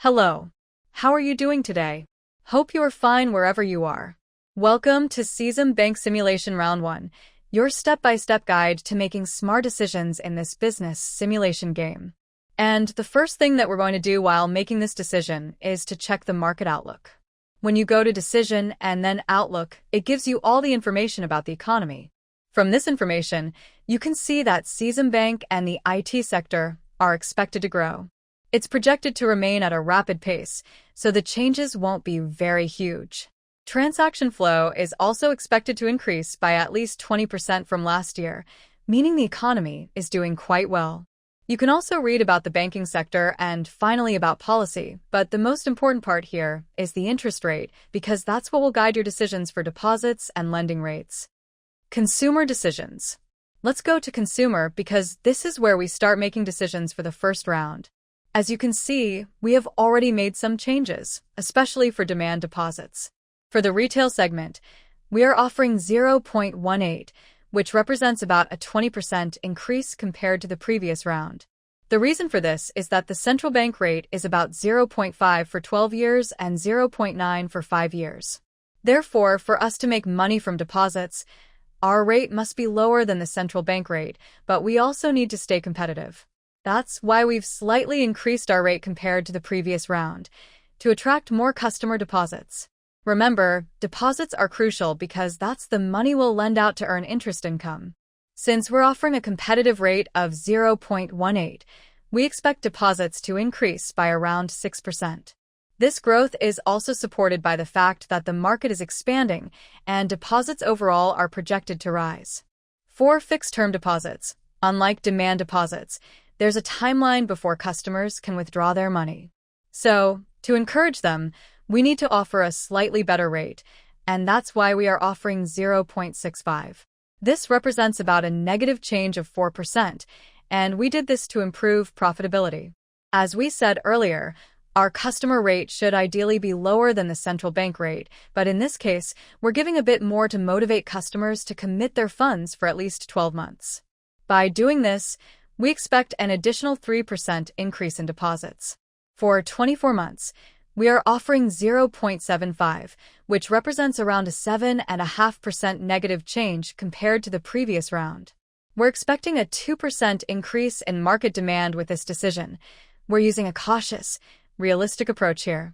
Hello. How are you doing today? Hope you are fine wherever you are. Welcome to Cesim Bank Simulation Round 1, your step-by-step guide to making smart decisions in this business simulation game. And the first thing that we're going to do while making this decision is to check the market outlook. When you go to Decision and then Outlook, it gives you all the information about the economy. From this information, you can see that Cesim Bank and the IT sector are expected to grow. It's projected to remain at a rapid pace, so the changes won't be very huge. Transaction flow is also expected to increase by at least 20% from last year, meaning the economy is doing quite well. You can also read about the banking sector and finally about policy, but the most important part here is the interest rate because that's what will guide your decisions for deposits and lending rates. Consumer decisions. Let's go to consumer because this is where we start making decisions for the first round. As you can see, we have already made some changes, especially for demand deposits. For the retail segment, we are offering 0.18, which represents about a 20% increase compared to the previous round. The reason for this is that the central bank rate is about 0.5 for 12 years and 0.9 for 5 years. Therefore, for us to make money from deposits, our rate must be lower than the central bank rate, but we also need to stay competitive. That's why we've slightly increased our rate compared to the previous round, to attract more customer deposits. Remember, deposits are crucial because that's the money we'll lend out to earn interest income. Since we're offering a competitive rate of 0.18, we expect deposits to increase by around 6%. This growth is also supported by the fact that the market is expanding and deposits overall are projected to rise. For fixed-term deposits, unlike demand deposits, there's a timeline before customers can withdraw their money. So, to encourage them, we need to offer a slightly better rate, and that's why we are offering 0.65. This represents about a negative change of 4%, and we did this to improve profitability. As we said earlier, our customer rate should ideally be lower than the central bank rate, but in this case, we're giving a bit more to motivate customers to commit their funds for at least 12 months. By doing this, we expect an additional 3% increase in deposits. For 24 months, we are offering 0.75, which represents around a 7.5% negative change compared to the previous round. We're expecting a 2% increase in market demand with this decision. We're using a cautious, realistic approach here.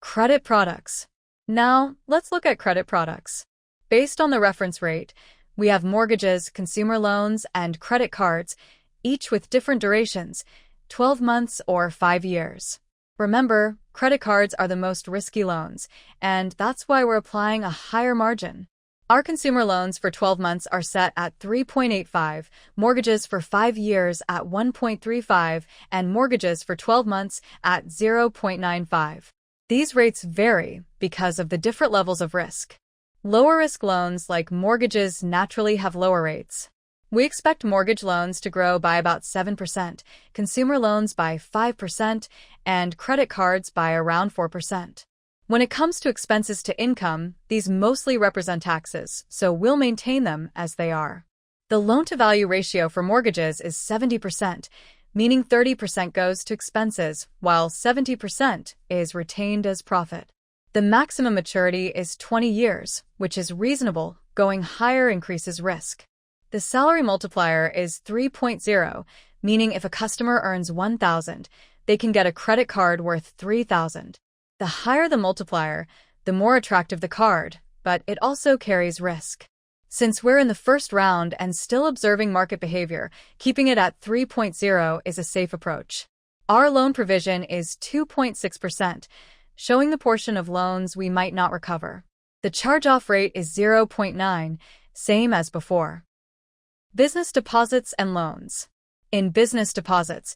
Credit products. Now, let's look at credit products. Based on the reference rate, we have mortgages, consumer loans, and credit cards, each with different durations, 12 months or 5 years. Remember, credit cards are the most risky loans, and that's why we're applying a higher margin. Our consumer loans for 12 months are set at 3.85, mortgages for 5 years at 1.35, and mortgages for 12 months at 0.95. These rates vary because of the different levels of risk. Lower-risk loans like mortgages naturally have lower rates. We expect mortgage loans to grow by about 7%, consumer loans by 5%, and credit cards by around 4%. When it comes to expenses to income, these mostly represent taxes, so we'll maintain them as they are. The loan-to-value ratio for mortgages is 70%, meaning 30% goes to expenses, while 70% is retained as profit. The maximum maturity is 20 years, which is reasonable. Going higher increases risk. The salary multiplier is 3.0, meaning if a customer earns $1,000, they can get a credit card worth $3,000. The higher the multiplier, the more attractive the card, but it also carries risk. Since we're in the first round and still observing market behavior, keeping it at 3.0 is a safe approach. Our loan provision is 2.6%. Showing the portion of loans we might not recover. The charge-off rate is 0.9, same as before. Business deposits and loans. In business deposits,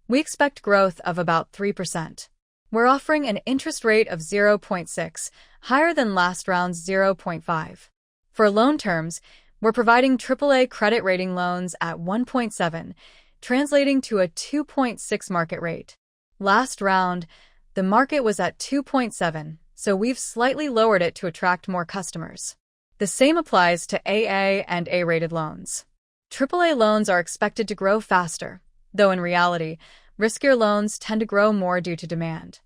we expect growth of about 3%. We're offering an interest rate of 0.6, higher than last round's 0.5. For loan terms, we're providing AAA credit rating loans at 1.7, translating to a 2.6 market rate. Last round, the market was at 2.7, so we've slightly lowered it to attract more customers. The same applies to AA and A-rated loans. AAA loans are expected to grow faster, though in reality, Riskier loans tend to grow more due to demand.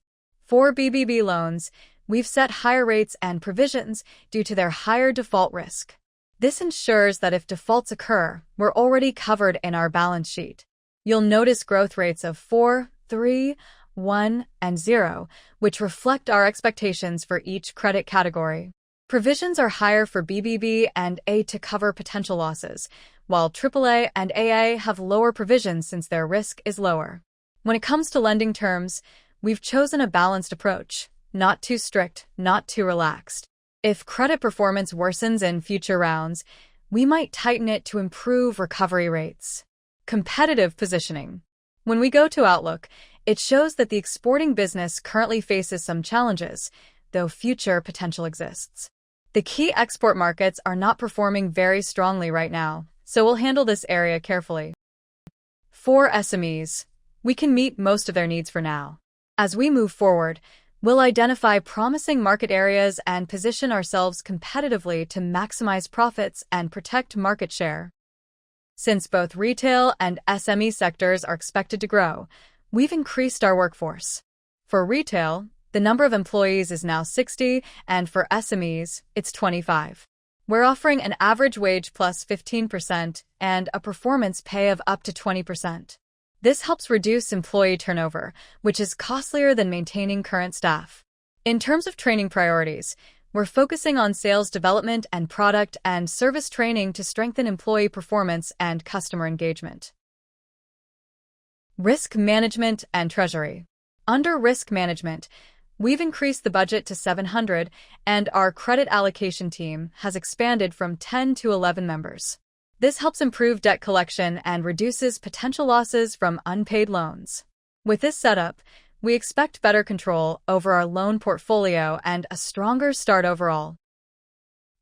For BBB loans, we've set higher rates and provisions due to their higher default risk. This ensures that if defaults occur, we're already covered in our balance sheet. You'll notice growth rates of 4, 3, 1, and 0, which reflect our expectations for each credit category. Provisions are higher for BBB and A to cover potential losses, while AAA and AA have lower provisions since their risk is lower. When it comes to lending terms, we've chosen a balanced approach, not too strict, not too relaxed. If credit performance worsens in future rounds, we might tighten it to improve recovery rates. Competitive positioning. When we go to Outlook, it shows that the exporting business currently faces some challenges, though future potential exists. The key export markets are not performing very strongly right now, so we'll handle this area carefully. For SMEs, we can meet most of their needs for now. As we move forward, we'll identify promising market areas and position ourselves competitively to maximize profits and protect market share. Since both retail and SME sectors are expected to grow, we've increased our workforce. For retail, the number of employees is now 60, and for SMEs, it's 25. We're offering an average wage plus 15% and a performance pay of up to 20%. This helps reduce employee turnover, which is costlier than maintaining current staff. In terms of training priorities, we're focusing on sales development and product and service training to strengthen employee performance and customer engagement. Risk management and treasury. Under risk management, we've increased the budget to 700, and our credit allocation team has expanded from 10 to 11 members. This helps improve debt collection and reduces potential losses from unpaid loans. With this setup, we expect better control over our loan portfolio and a stronger start overall.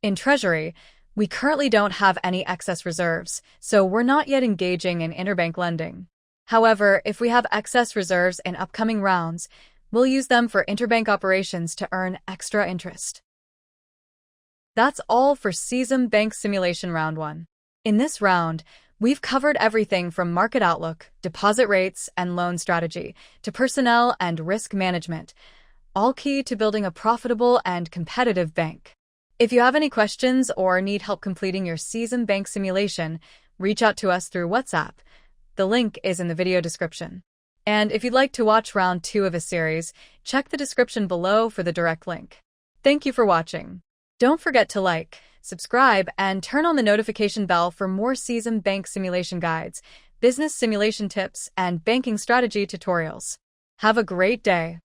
In treasury, we currently don't have any excess reserves, so we're not yet engaging in interbank lending. However, if we have excess reserves in upcoming rounds, we'll use them for interbank operations to earn extra interest. That's all for Cesim Bank Simulation Round 1. In this round, we've covered everything from market outlook, deposit rates, and loan strategy, to personnel and risk management, all key to building a profitable and competitive bank. If you have any questions or need help completing your Cesim Bank simulation, reach out to us through WhatsApp. The link is in the video description. And if you'd like to watch round 2 of a series, check the description below for the direct link. Thank you for watching. Don't forget to like, subscribe, and turn on the notification bell for more Cesim Bank simulation guides, business simulation tips, and banking strategy tutorials. Have a great day.